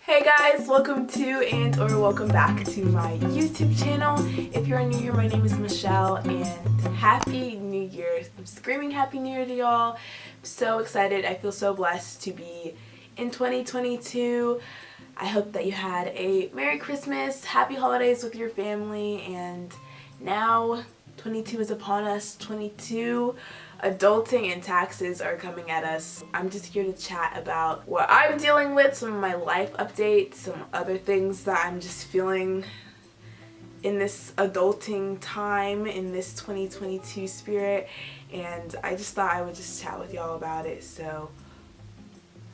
Hey guys, welcome to welcome back to my YouTube channel. If you're new here, my name is Michelle and Happy New Year. I'm screaming Happy New Year to y'all. I'm so excited. I feel so blessed to be in 2022. I hope that you had a Merry Christmas, Happy Holidays with your family, and now 22 is upon us. 22, adulting and taxes are coming at us. I'm just here to chat about what I'm dealing with, some of my life updates, some other things that I'm just feeling in this adulting time, in this 2022 spirit, and I just thought I would just chat with y'all about it. So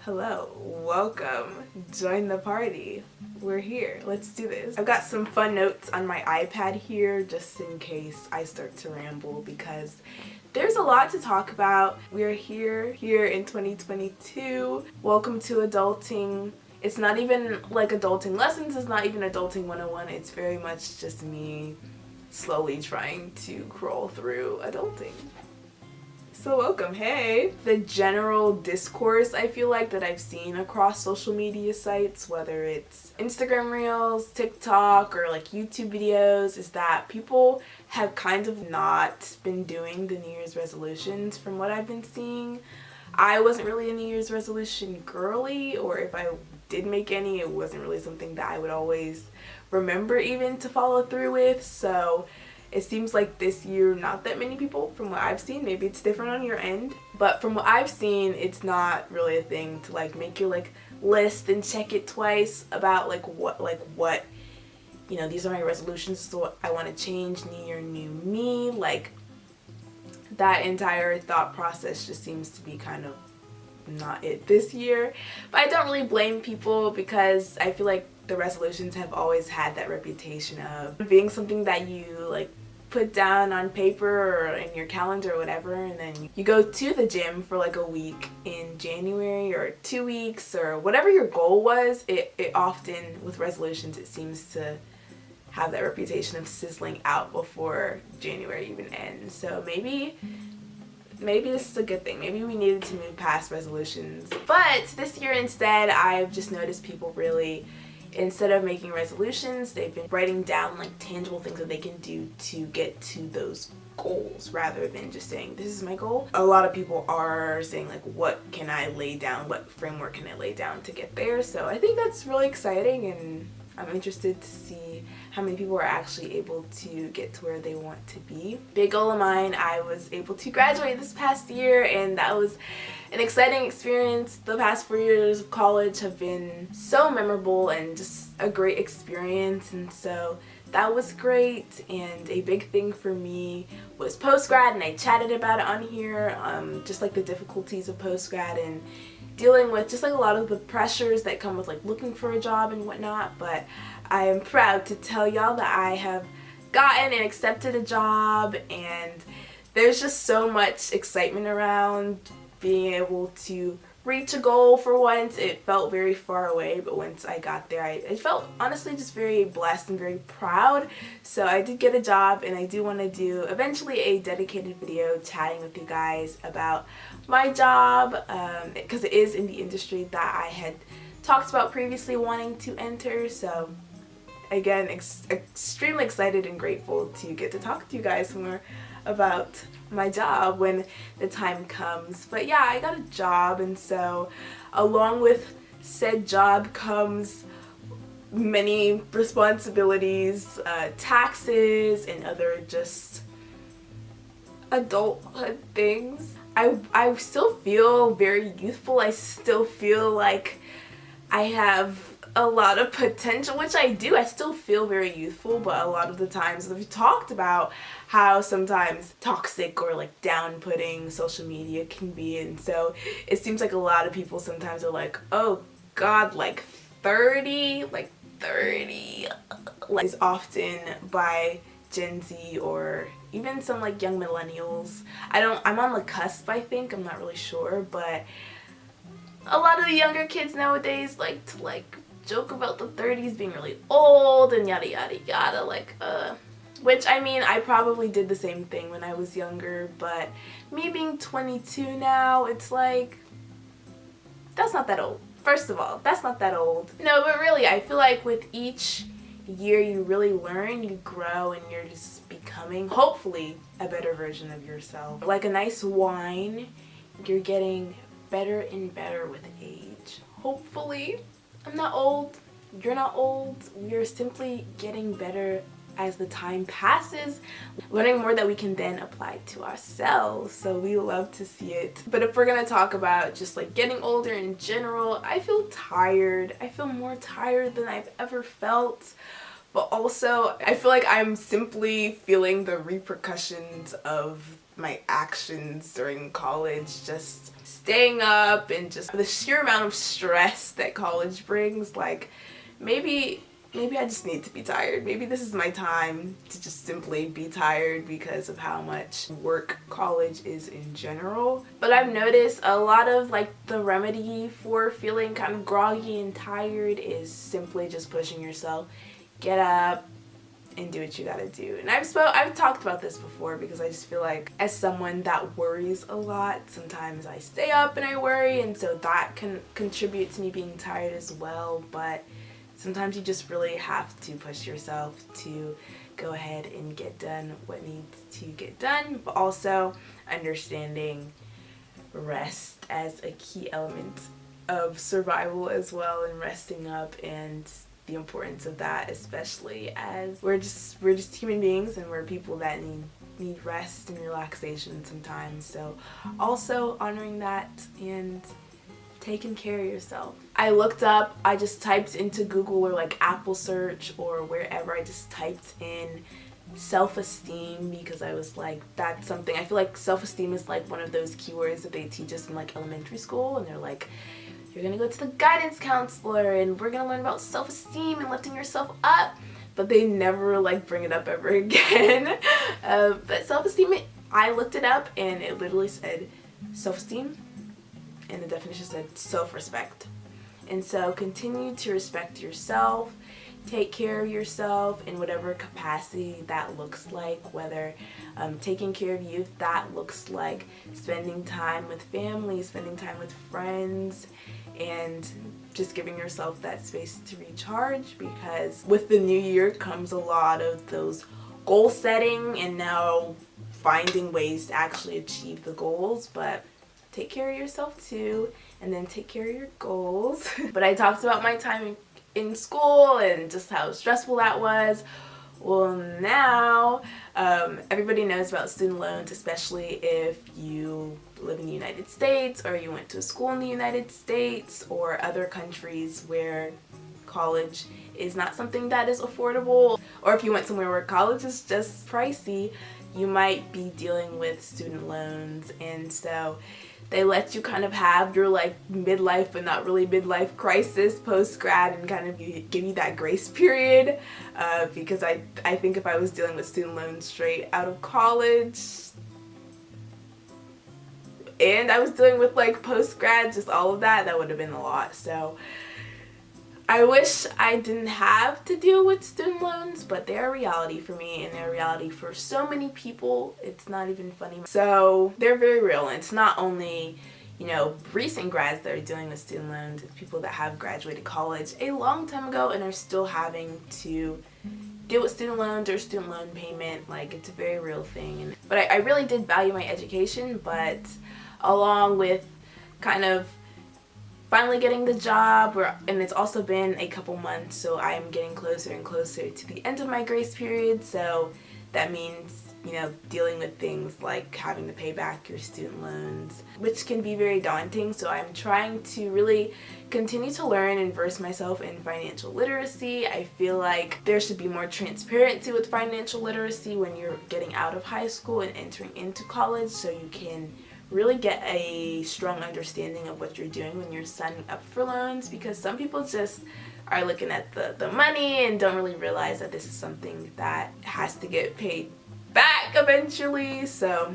hello, welcome, join the party. We're here, let's do this. I've got some fun notes on my iPad here just in case I start to ramble because there's a lot to talk about. We're here in 2022. Welcome to adulting. It's not even like adulting lessons, it's not even adulting 101. It's very much just me slowly trying to crawl through adulting. So welcome, hey! The general discourse I feel like that I've seen across social media sites, whether it's Instagram Reels, TikTok, or like YouTube videos, is that people have kind of not been doing the New Year's resolutions from what I've been seeing. I wasn't really a New Year's resolution girly, or if I did make any, it wasn't really something that I would always remember even to follow through with, so it seems like this year not that many people from what I've seen. Maybe it's different on your end, but from what I've seen, it's not really a thing to like make your like list and check it twice about like what you know, these are my resolutions, so I want to change, new year, new me. Like that entire thought process just seems to be kind of not it this year. But I don't really blame people because I feel like the resolutions have always had that reputation of being something that you like put down on paper or in your calendar or whatever, and then you go to the gym for like a week in January or 2 weeks or whatever your goal was. It often, with resolutions, it seems to have that reputation of sizzling out before January even ends. So maybe this is a good thing. Maybe we needed to move past resolutions. But this year instead, I've just noticed people really, instead of making resolutions, they've been writing down like tangible things that they can do to get to those goals rather than just saying, this is my goal. A lot of people are saying like, what can I lay down? What framework can I lay down to get there? So I think that's really exciting, and I'm interested to see how many people are actually able to get to where they want to be. Big goal of mine, I was able to graduate this past year, and that was an exciting experience. The past 4 years of college have been so memorable and just a great experience, and so that was great. And a big thing for me was post-grad, and I chatted about it on here, just like the difficulties of post-grad and dealing with just like a lot of the pressures that come with like looking for a job and whatnot. But I am proud to tell y'all that I have gotten and accepted a job, and there's just so much excitement around being able to reach a goal. For once, it felt very far away, but once I got there, I felt honestly just very blessed and very proud. So I did get a job, and I do want to do eventually a dedicated video chatting with you guys about my job, because it is in the industry that I had talked about previously wanting to enter. So again, extremely excited and grateful to get to talk to you guys more about my job when the time comes. But yeah, I got a job, and so along with said job comes many responsibilities, taxes, and other just adulthood things. I still feel very youthful. I still feel like I have a lot of potential, which I do. I still feel very youthful, but a lot of the times we've talked about how sometimes toxic or like down-putting social media can be, and so it seems like a lot of people sometimes are like, oh god, like 30 like is often by Gen Z or even some like young millennials. I'm on the cusp, I think, I'm not really sure, but a lot of the younger kids nowadays like to like joke about the 30s being really old and yada yada yada, like which, I mean, I probably did the same thing when I was younger, but me being 22 now, it's like, that's not that old. First of all, that's not that old. No, but really, I feel like with each year you really learn, you grow, and you're just becoming, hopefully, a better version of yourself. Like a nice wine, you're getting better and better with age. Hopefully. I'm not old. You're not old. We're simply getting better as the time passes, learning more that we can then apply to ourselves. So we love to see it. But if we're gonna talk about just like getting older in general, I feel tired. I feel more tired than I've ever felt. But also, I feel like I'm simply feeling the repercussions of my actions during college, just staying up and just the sheer amount of stress that college brings. Like, maybe I just need to be tired. Maybe this is my time to just simply be tired because of how much work college is in general. But I've noticed a lot of like the remedy for feeling kind of groggy and tired is simply just pushing yourself. Get up and do what you gotta do. And I've talked about this before because I just feel like as someone that worries a lot, sometimes I stay up and I worry, and so that can contribute to me being tired as well. But sometimes you just really have to push yourself to go ahead and get done what needs to get done, but also understanding rest as a key element of survival as well, and resting up and the importance of that, especially as we're just human beings and we're people that need rest and relaxation sometimes. So also honoring that and taking care of yourself. I just typed into Google or like Apple search or wherever, I just typed in self-esteem because I was like, that's something, I feel like self-esteem is like one of those keywords that they teach us in like elementary school, and they're like, you're gonna go to the guidance counselor and we're gonna learn about self-esteem and lifting yourself up, but they never like bring it up ever again. But self-esteem, I looked it up and it literally said self-esteem, and the definition said self-respect. And so continue to respect yourself, take care of yourself in whatever capacity that looks like, whether taking care of you, that looks like spending time with family, spending time with friends, and just giving yourself that space to recharge, because with the new year comes a lot of those goal setting and now finding ways to actually achieve the goals. But take care of yourself too, and then take care of your goals. But I talked about my time in school and just how stressful that was. Well, now everybody knows about student loans, especially if you live in the United States or you went to school in the United States or other countries where college is not something that is affordable, or if you went somewhere where college is just pricey, you might be dealing with student loans. And so they let you kind of have your like midlife but not really midlife crisis post-grad and kind of give you that grace period, because I think if I was dealing with student loans straight out of college and I was dealing with like post-grad, just all of that would have been a lot. So I wish I didn't have to deal with student loans, but they're a reality for me, and they're a reality for so many people. It's not even funny. So they're very real, and it's not only, you know, recent grads that are dealing with student loans. It's people that have graduated college a long time ago and are still having to deal with student loans or student loan payment. Like, it's a very real thing. But I really did value my education, but along with kind of finally getting the job, and it's also been a couple months, so I am getting closer and closer to the end of my grace period. So that means, you know, dealing with things like having to pay back your student loans, which can be very daunting. So I'm trying to really continue to learn and verse myself in financial literacy. I feel like there should be more transparency with financial literacy when you're getting out of high school and entering into college, so you can really get a strong understanding of what you're doing when you're signing up for loans, because some people just are looking at the money and don't really realize that this is something that has to get paid back eventually. So,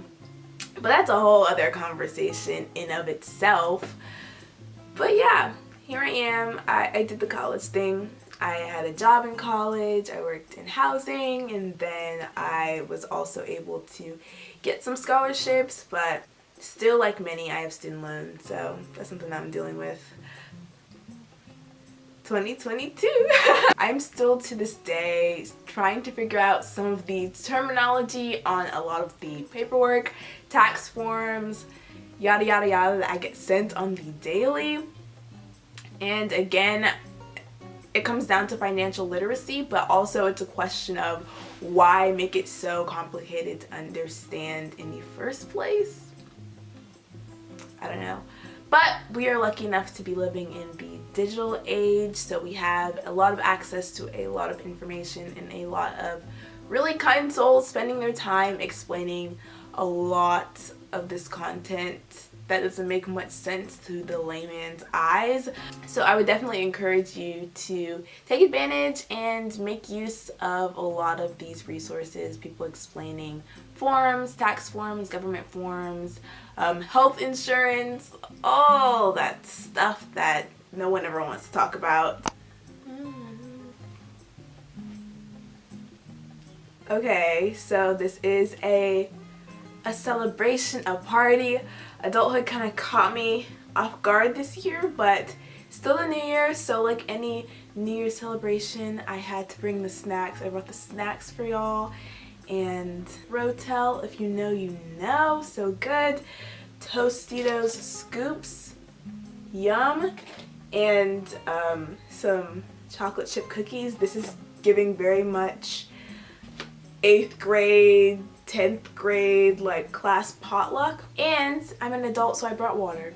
but that's a whole other conversation in of itself. But yeah, here I am. I did the college thing. I had a job in college, I worked in housing, and then I was also able to get some scholarships, but still, like many, I have student loans, so that's something that I'm dealing with. 2022. I'm still to this day trying to figure out some of the terminology on a lot of the paperwork, tax forms, yada yada yada that I get sent on the daily. And again, it comes down to financial literacy, but also it's a question of why make it so complicated to understand in the first place. I don't know. But we are lucky enough to be living in the digital age, so we have a lot of access to a lot of information and a lot of really kind souls spending their time explaining a lot of this content that doesn't make much sense to the layman's eyes. So I would definitely encourage you to take advantage and make use of a lot of these resources, people explaining forms, tax forms, government forms, health insurance, all that stuff that no one ever wants to talk about. Okay, so this is a celebration, a party. Adulthood kind of caught me off guard this year, but still the new year, so like any new year celebration, I had to bring the snacks. I brought the snacks for y'all, and Rotel, if you know, you know, so good. Tostitos scoops, yum, and some chocolate chip cookies. This is giving very much 8th grade, 10th grade, like class potluck. And I'm an adult, so I brought water.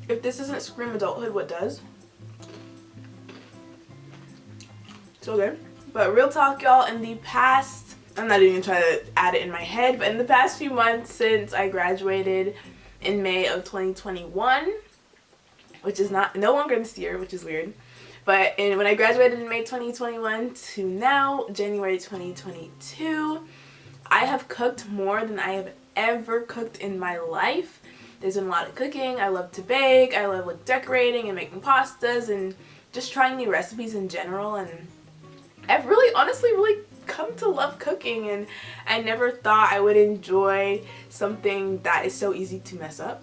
If this doesn't scream adulthood, what does? So good. But real talk, y'all, in the past, I'm not even trying to add it in my head, but in the past few months since I graduated in May of 2021, which is no longer this year, which is weird. But when I graduated in May 2021 to now, January 2022, I have cooked more than I have ever cooked in my life. There's been a lot of cooking. I love to bake. I love like decorating and making pastas and just trying new recipes in general. And I've really, honestly, really come to love cooking. And I never thought I would enjoy something that is so easy to mess up.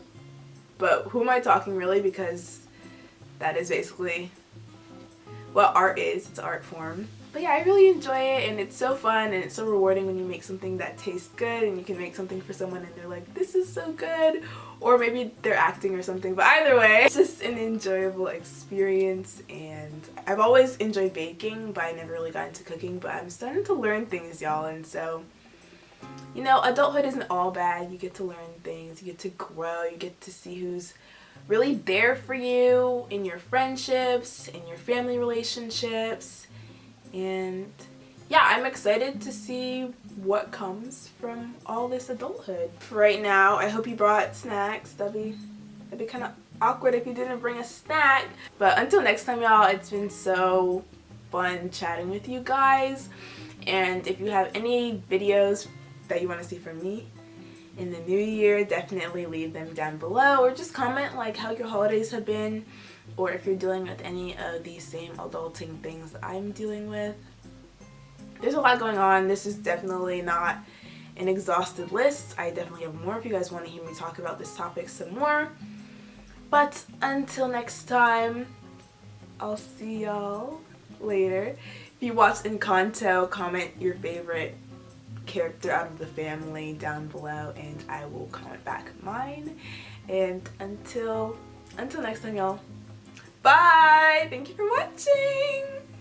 But who am I talking really? Because that is basically what art is. It's an art form. But yeah, I really enjoy it, and it's so fun and it's so rewarding when you make something that tastes good and you can make something for someone and they're like, this is so good, or maybe they're acting or something. But either way, it's just an enjoyable experience. And I've always enjoyed baking, but I never really got into cooking, but I'm starting to learn things, y'all. And so, you know, adulthood isn't all bad. You get to learn things, you get to grow, you get to see who's really there for you in your friendships, in your family relationships. And yeah, I'm excited to see what comes from all this adulthood. Right now, I hope you brought snacks. That'd be kind of awkward if you didn't bring a snack. But until next time, y'all, it's been so fun chatting with you guys. And if you have any videos that you want to see from me in the new year, definitely leave them down below, or just comment like how your holidays have been, or if you're dealing with any of these same adulting things that I'm dealing with. There's a lot going on. This is definitely not an exhaustive list. I definitely have more if you guys want to hear me talk about this topic some more. But until next time, I'll see y'all later. If you watched Encanto, comment your favorite character out of the family down below and I will comment back mine. And until next time, y'all, bye! Thank you for watching!